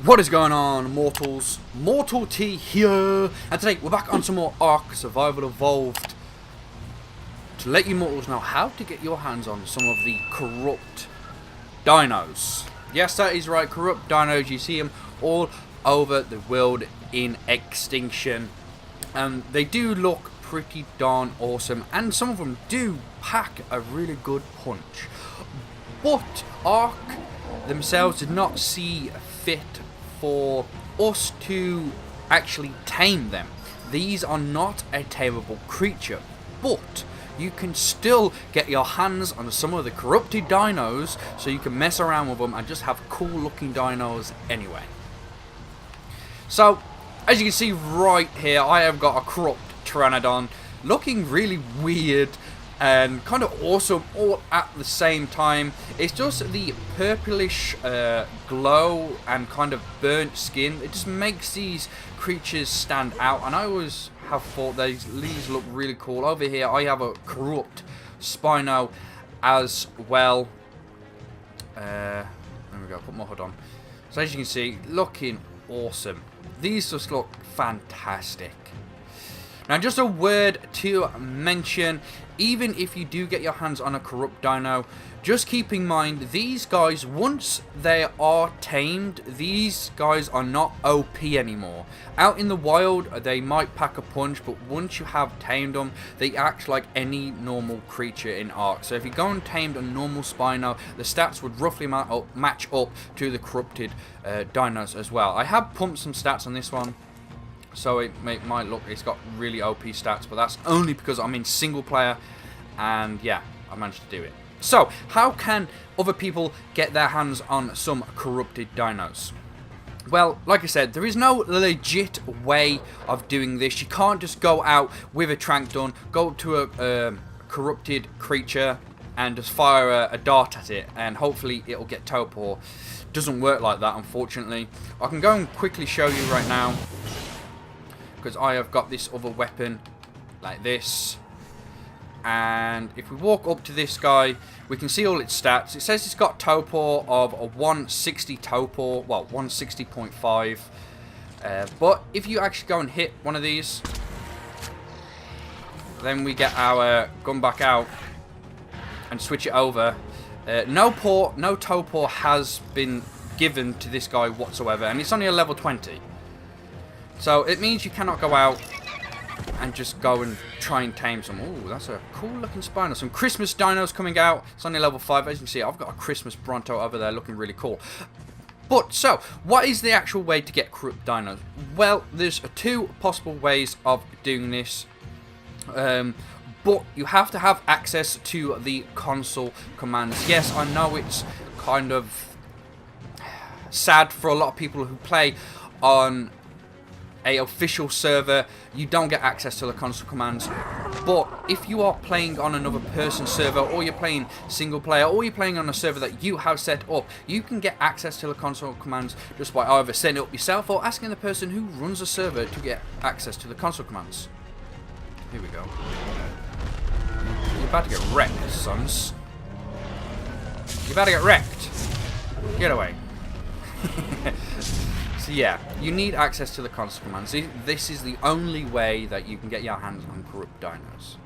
What is going on, mortals? Mortal T here, and today we're back on some more Ark Survival Evolved to let you mortals know how to get your hands on some of the corrupt dinos. Yes, that is right, corrupt dinos. You see them all over the world in Extinction, and they do look pretty darn awesome, and some of them do pack a really good punch. But Ark themselves did not see fit for us to actually tame them. These are not a tameable creature, but you can still get your hands on some of the corrupted dinos so you can mess around with them and just have cool looking dinos anyway. So as you can see right here, I have got a corrupt Pteranodon looking really weird and kind of awesome all at the same time. It's just the purplish glow and kind of burnt skin. It just makes these creatures stand out, and I always have thought these look really cool. Over here I have a corrupt Spino as well. There we go, put my hood on. So as you can see, looking awesome. These just look fantastic. Now just a word to mention, even if you do get your hands on a corrupt dino, just keep in mind these guys, once they are tamed, these guys are not OP anymore. Out in the wild they might pack a punch, but once you have tamed them, they act like any normal creature in Ark. So if you go and tamed a normal Spino, the stats would roughly match up to the corrupted dinos as well. I have pumped some stats on this one, so it might look, it's got really OP stats, but that's only because I'm in single player, and yeah, I managed to do it. So, how can other people get their hands on some corrupted dinos? Well, like I said, there is no legit way of doing this. You can't just go out with a trank gun, go up to a corrupted creature and just fire a dart at it, and hopefully it'll get torpor. Doesn't work like that, unfortunately. I can go and quickly show you right now, because I have got this other weapon like this, and if we walk up to this guy, we can see all its stats. It says it's got torpor of a 160 torpor, well 160.5, but if you actually go and hit one of these, then we get our gun back out and switch it over. No torpor has been given to this guy whatsoever, and it's only a level 20. So it means you cannot go out and just go and try and tame some. Oh, that's a cool looking Spino. Some Christmas dinos coming out. It's only level 5. As you can see, I've got a Christmas Bronto over there looking really cool. But, so, what is the actual way to get corrupt dinos? Well, there's two possible ways of doing this. But you have to have access to the console commands. Yes, I know it's kind of sad for a lot of people who play on a official server. You don't get access to the console commands, but if you are playing on another person's server, or you're playing single player, or you're playing on a server that you have set up, you can get access to the console commands just by either setting it up yourself or asking the person who runs the server to get access to the console commands. Here we go. You're about to get wrecked, sons. You're about to get wrecked. Get away. So yeah, you need access to the console commands. This is the only way that you can get your hands on corrupt dinos.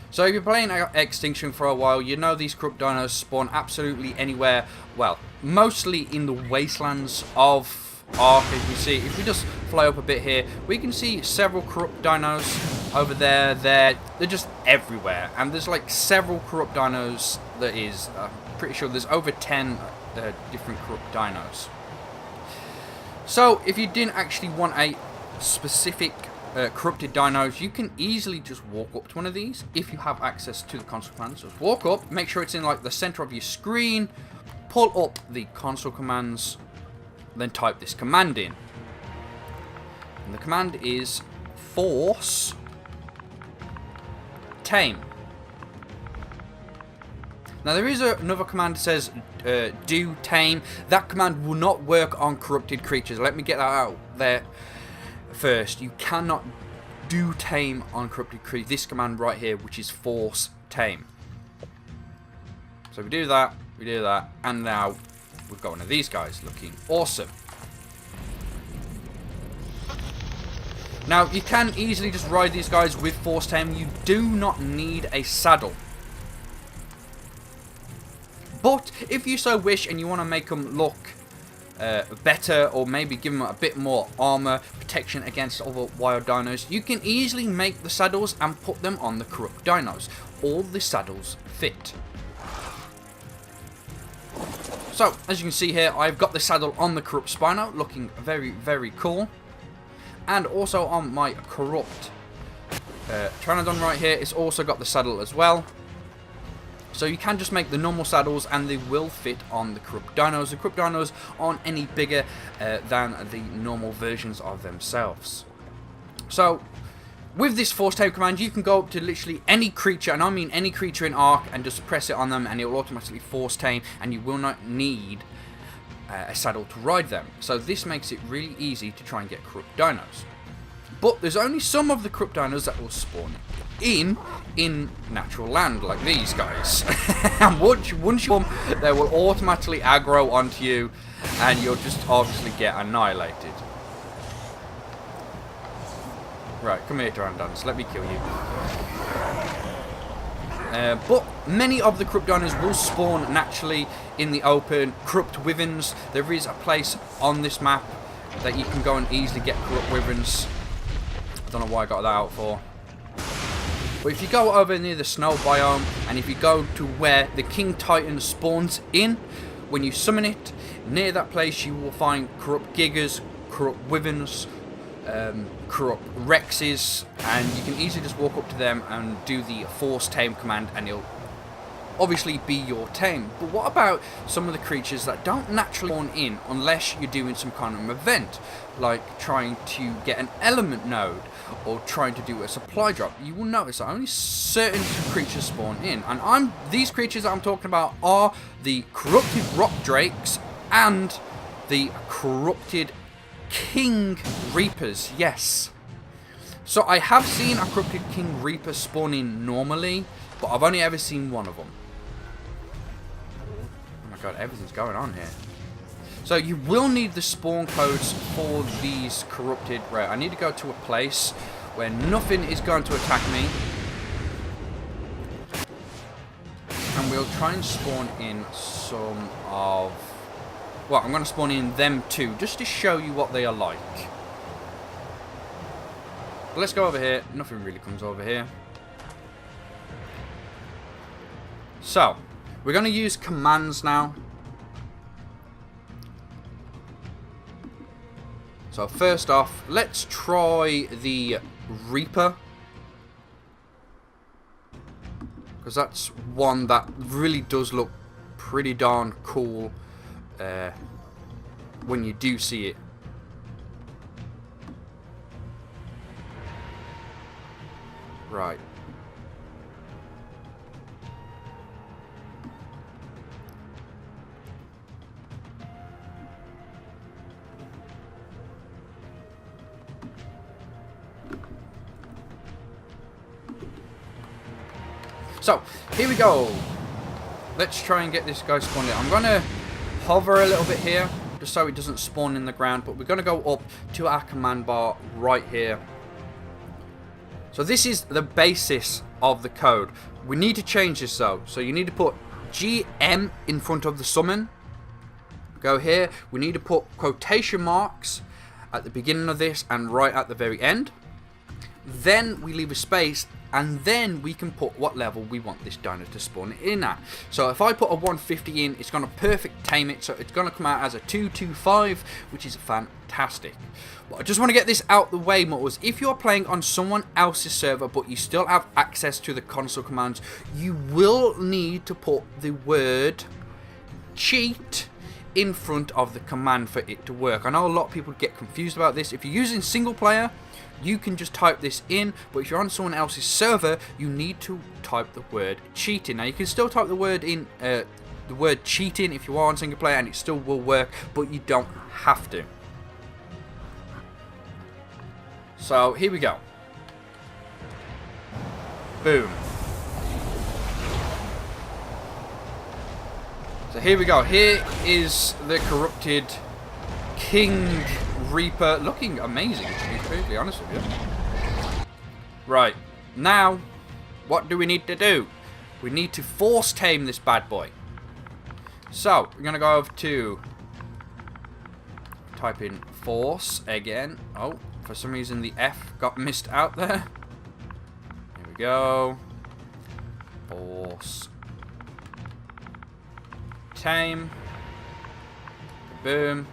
So if you're playing Extinction for a while, you know these corrupt dinos spawn absolutely anywhere. Well, mostly in the wastelands of Ark. As you see, if we just fly up a bit here, we can see several corrupt dinos over there. They're just everywhere, and there's like several corrupt dinos. There is, pretty sure there's over 10 different corrupt dinos. So, if you didn't actually want a specific corrupted dinos, you can easily just walk up to one of these if you have access to the console commands. Just walk up, make sure it's in like the center of your screen, pull up the console commands, then type this command in. And the command is force tame. Now there is another command that says do tame. That command will not work on corrupted creatures. Let me get that out there first. You cannot do tame on corrupted creatures. This command right here, which is force tame. So we do that, and now we've got one of these guys looking awesome. Now, you can easily just ride these guys with force tame. You do not need a saddle. But if you so wish and you want to make them look better, or maybe give them a bit more armor protection against other wild dinos, you can easily make the saddles and put them on the corrupt dinos. All the saddles fit. So, as you can see here, I've got the saddle on the corrupt Spino, looking very, very cool. And also on my corrupt Pteranodon right here, it's also got the saddle as well. So you can just make the normal saddles and they will fit on the corrupt dinos. The corrupt dinos aren't any bigger than the normal versions of themselves. So with this force tame command, you can go up to literally any creature, and I mean any creature in Ark, and just press it on them and it will automatically force tame, and you will not need a saddle to ride them. So this makes it really easy to try and get corrupt dinos. But there's only some of the corrupt dinos that will spawn in natural land, like these guys. And once you come, they will automatically aggro onto you, and you'll just obviously get annihilated. Right, come here, Pteranodons, let me kill you. But many of the corrupt dinos will spawn naturally in the open. Corrupt wyverns, there is a place on this map that you can go and easily get corrupt wyverns. I don't know why I got that out for. But if you go over near the snow biome, and if you go to where the King Titan spawns in, when you summon it, near that place you will find corrupt gigas, corrupt wyverns, corrupt rexes, and you can easily just walk up to them and do the force tame command, and it'll obviously be your tame. But what about some of the creatures that don't naturally spawn in unless you're doing some kind of event, like trying to get an element node or trying to do a supply drop? You will notice that only certain creatures spawn in, and these creatures that I'm talking about are the corrupted rock drakes and the corrupted King Reapers. Yes, so I have seen a corrupted King Reaper spawn in normally, but I've only ever seen one of them. Oh my god, everything's going on here. So you will need the spawn codes for these corrupted. Right, I need to go to a place where nothing is going to attack me, and we'll try and spawn in some of... Well, I'm going to spawn in them too, just to show you what they are like. But let's go over here. Nothing really comes over here. So, we're going to use commands now. So first off, let's try the Reaper, because that's one that really does look pretty darn cool when you do see it. Right. So, here we go. Let's try and get this guy spawned in. I'm going to hover a little bit here, just so it doesn't spawn in the ground, but we're going to go up to our command bar right here. So this is the basis of the code. We need to change this though. So you need to put GM in front of the summon. Go here. We need to put quotation marks at the beginning of this and right at the very end. Then we leave a space, and then we can put what level we want this dino to spawn in at. So if I put a 150 in, it's going to perfect tame it, so it's going to come out as a 225, which is fantastic. But I just want to get this out the way, Muttles. If you're playing on someone else's server but you still have access to the console commands, you will need to put the word cheat in front of the command for it to work. I know a lot of people get confused about this. If you're using single player, you can just type this in, but if you're on someone else's server, you need to type the word cheating. Now you can still type the word in, the word cheating if you are on single player, and it still will work, but you don't have to. So here we go. Boom. So here we go. Here is the corrupted King Reaper looking amazing, to be perfectly honest with you. Right, now, what do we need to do? We need to force tame this bad boy. So, we're going to go over to... type in force again. Oh, for some reason the F got missed out there. Here we go. Force tame. Boom.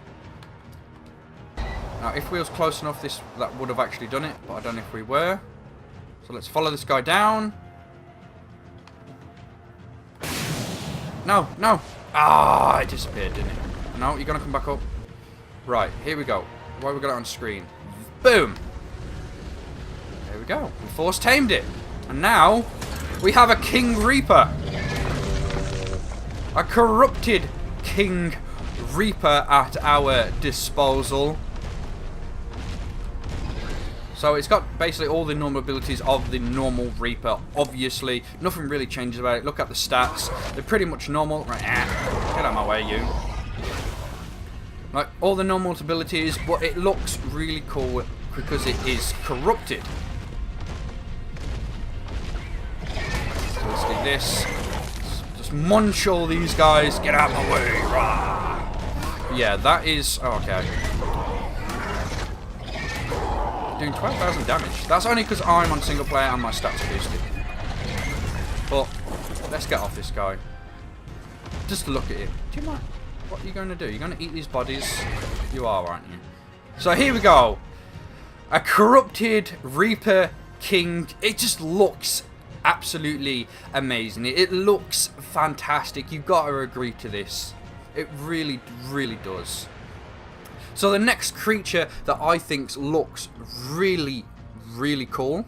Now, if we was close enough, that would have actually done it, but I don't know if we were. So let's follow this guy down. No, no. Ah, it disappeared, didn't it? No, you're gonna come back up. Right, here we go. Why we got it on screen? Boom. There we go. We force tamed it, and now we have a King Reaper. A corrupted King Reaper at our disposal. So it's got basically all the normal abilities of the normal Reaper. Obviously, nothing really changes about it. Look at the stats. They're pretty much normal. Right, get out of my way, you. Like, all the normal abilities, but it looks really cool because it is corrupted. So let's do this. Just munch all these guys. Get out of my way. Rah. Yeah, that is... Oh, okay. Doing 12,000 damage. That's only because I'm on single player and my stats are boosted. But let's get off this guy. Just look at it. Do you mind? What are you going to do? You're going to eat these bodies? You are, aren't you? So here we go. A corrupted Reaper King. It just looks absolutely amazing. It looks fantastic. You've got to agree to this. It really, really does. So the next creature that I think looks really, really cool,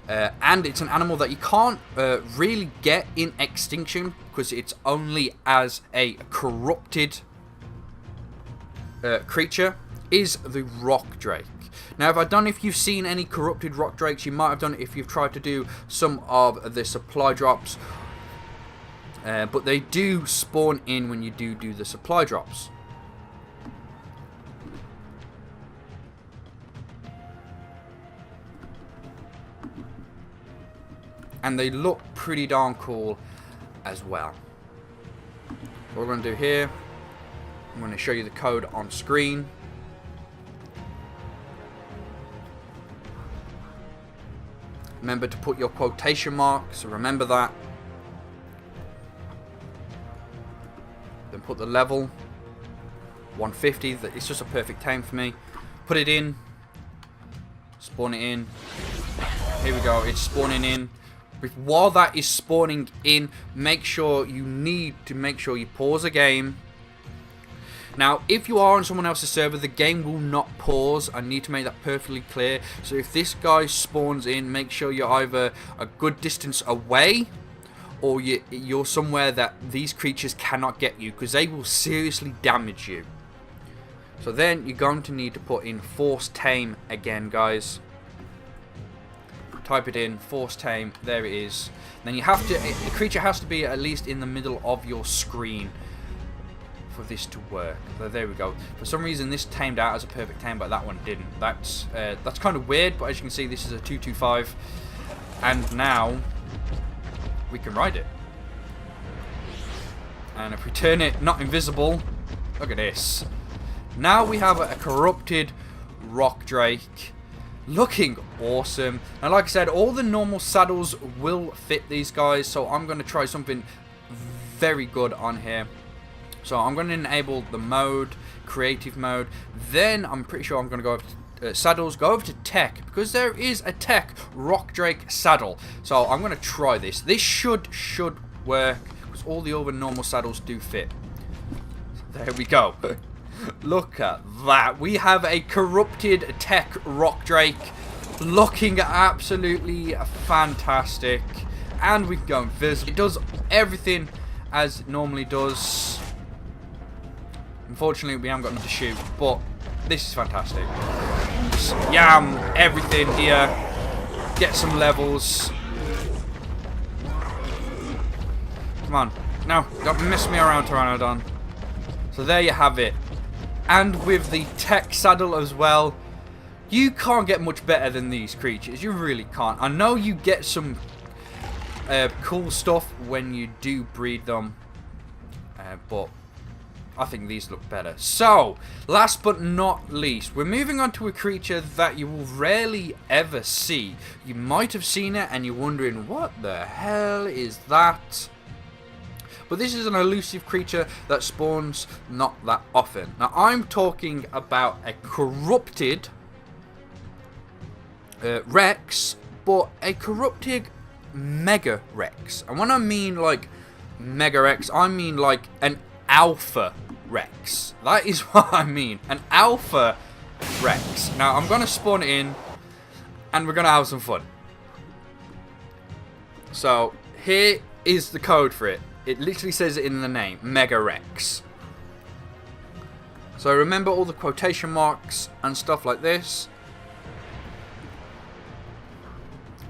and it's an animal that you can't really get in Extinction because it's only as a corrupted creature, is the Rock Drake. Now, I don't know if you've seen any corrupted Rock Drakes. You might have done it if you've tried to do some of the supply drops, but they do spawn in when you do the supply drops. And they look pretty darn cool as well. What we're going to do here, I'm going to show you the code on screen. Remember to put your quotation marks, so remember that. Then put the level, 150, it's just a perfect tame for me. Put it in, spawn it in. Here we go, it's spawning in. While that is spawning in, make sure you pause a game. Now, if you are on someone else's server, the game will not pause. I need to make that perfectly clear. So if this guy spawns in, make sure you're either a good distance away, or you're somewhere that these creatures cannot get you, because they will seriously damage you. So then you're going to need to put in force tame again, guys. Type it in, force tame, there it is. Then you have to, the creature has to be at least in the middle of your screen for this to work. So there we go. For some reason this tamed out as a perfect tame, but that one didn't. That's kind of weird, but as you can see, this is a 225. And now we can ride it. And if we turn it not invisible, look at this. Now we have a corrupted Rock Drake. Looking awesome. And like I said, all the normal saddles will fit these guys, so I'm going to try something very good on here. So I'm going to enable the mode, creative mode. Then I'm pretty sure I'm going to go over to saddles, go over to tech, because there is a tech Rock Drake saddle. So I'm going to try this. This should work, because all the other normal saddles do fit. There we go. Look at that. We have a corrupted tech Rock Drake looking absolutely fantastic. And we can go invisible. It does everything as it normally does. Unfortunately, we haven't got enough to shoot, but this is fantastic. Just yam everything here. Get some levels. Come on. No, don't mess me around, Pteranodon. So there you have it. and with the tech saddle as well, you can't get much better than these creatures. You really can't. I know you get some cool stuff when you do breed them, but I think these look better. So, last but not least, we're moving on to a creature that you will rarely ever see. You might have seen it and you're wondering, what the hell is that? But this is an elusive creature that spawns not that often. Now, I'm talking about a corrupted Rex, but a corrupted Mega Rex. And when I mean like Mega Rex, I mean like an Alpha Rex. That is what I mean. An Alpha Rex. Now, I'm going to spawn it in and we're going to have some fun. So, here is the code for it. It literally says it in the name, Mega Rex. So remember all the quotation marks and stuff like this.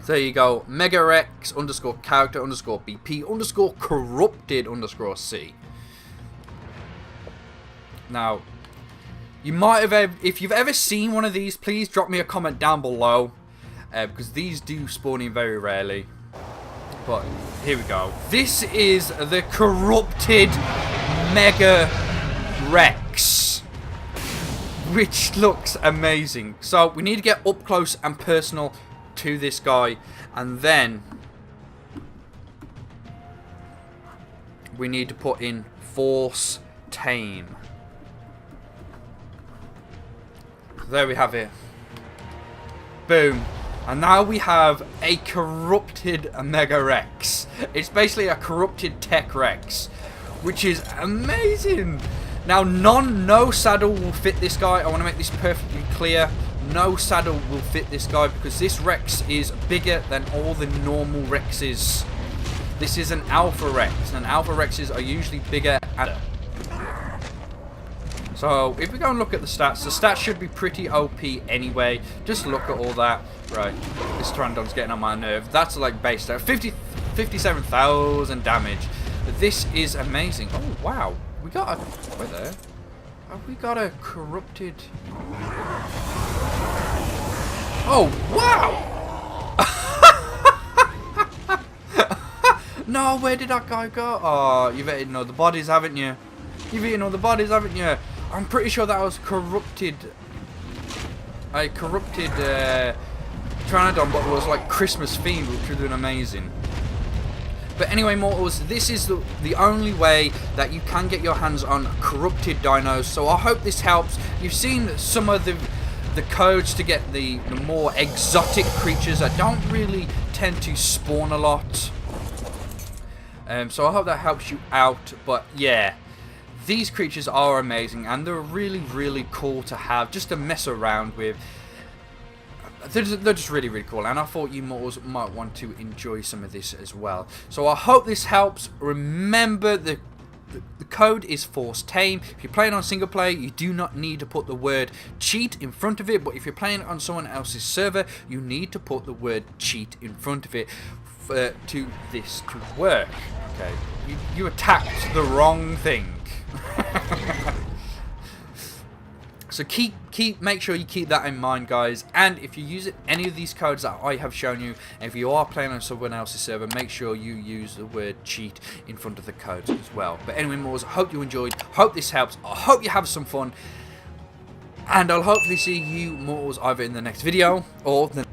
There you go, Mega Rex underscore character underscore BP underscore corrupted underscore C. Now, you might have, if you've ever seen one of these, please drop me a comment down below, because these do spawn in very rarely. But here we go. This is the corrupted Mega Rex, which looks amazing. So we need to get up close and personal to this guy, and then we need to put in Force Tame. There we have it. Boom. And now we have a corrupted Mega Rex. It's basically a corrupted Tech Rex, which is amazing. Now, no saddle will fit this guy. I want to make this perfectly clear. No saddle will fit this guy because this Rex is bigger than all the normal Rexes. This is an Alpha Rex, and Alpha Rexes are usually bigger. So, if we go and look at the stats should be pretty OP anyway. Just look at all that. Right, this Pteranodon's getting on my nerve. That's like base stat. 57,000 damage. This is amazing. Oh, wow. We got a... Wait there. Have we got a corrupted... Oh, wow! No, where did that guy go? Oh, you've eaten all the bodies, haven't you? You've eaten all the bodies, haven't you? I'm pretty sure that was corrupted. A corrupted Pteranodon, but it was like Christmas themed, which would have been amazing. But anyway, mortals, this is the only way that you can get your hands on corrupted dinos. So I hope this helps. You've seen some of the codes to get the more exotic creatures that don't really tend to spawn a lot. So I hope that helps you out. But yeah. These creatures are amazing, and they're really, really cool to have, just to mess around with. They're just really, really cool, and I thought you mortals might want to enjoy some of this as well. So I hope this helps. Remember, the code is Force Tame. If you're playing on single player, you do not need to put the word cheat in front of it, but if you're playing on someone else's server, you need to put the word cheat in front of it for this to work. Okay, you attacked the wrong thing. So make sure you keep that in mind, guys. And if you use any of these codes that I have shown you, and if you are playing on someone else's server, make sure you use the word cheat in front of the codes as well. But anyway, mortals, I hope you enjoyed. Hope this helps. I hope you have some fun. And I'll hopefully see you mortals either in the next video or the